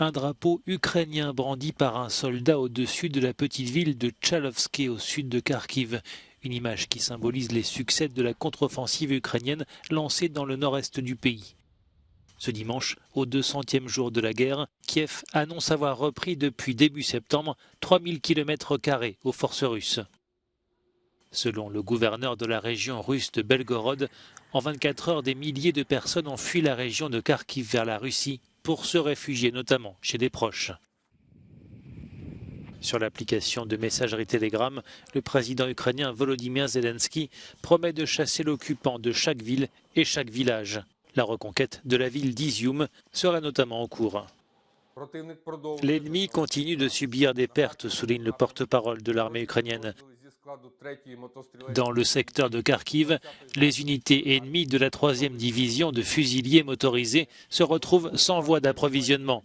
Un drapeau ukrainien brandi par un soldat au-dessus de la petite ville de Tchalovsk au sud de Kharkiv. Une image qui symbolise les succès de la contre-offensive ukrainienne lancée dans le nord-est du pays. Ce dimanche, au 200e jour de la guerre, Kiev annonce avoir repris depuis début septembre 3000 km² aux forces russes. Selon le gouverneur de la région russe de Belgorod, en 24 heures, des milliers de personnes ont fui la région de Kharkiv vers la Russie pour se réfugier notamment chez des proches. Sur l'application de messagerie Telegram, le président ukrainien Volodymyr Zelensky promet de chasser l'occupant de chaque ville et chaque village. La reconquête de la ville d'Izium sera notamment en cours. L'ennemi continue de subir des pertes, souligne le porte-parole de l'armée ukrainienne. Dans le secteur de Kharkiv, les unités ennemies de la 3e division de fusiliers motorisés se retrouvent sans voie d'approvisionnement.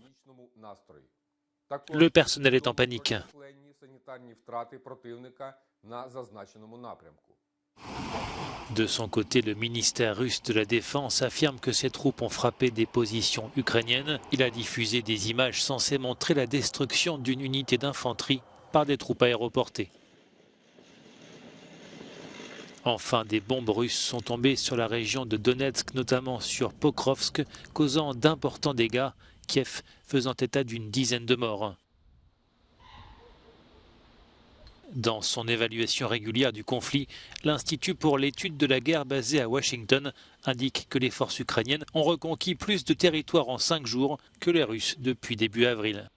Le personnel est en panique. De son côté, le ministère russe de la Défense affirme que ses troupes ont frappé des positions ukrainiennes. Il a diffusé des images censées montrer la destruction d'une unité d'infanterie par des troupes aéroportées. Enfin, des bombes russes sont tombées sur la région de Donetsk, notamment sur Pokrovsk, causant d'importants dégâts, Kiev faisant état d'une dizaine de morts. Dans son évaluation régulière du conflit, l'Institut pour l'étude de la guerre basé à Washington indique que les forces ukrainiennes ont reconquis plus de territoire en 5 jours que les Russes depuis début avril.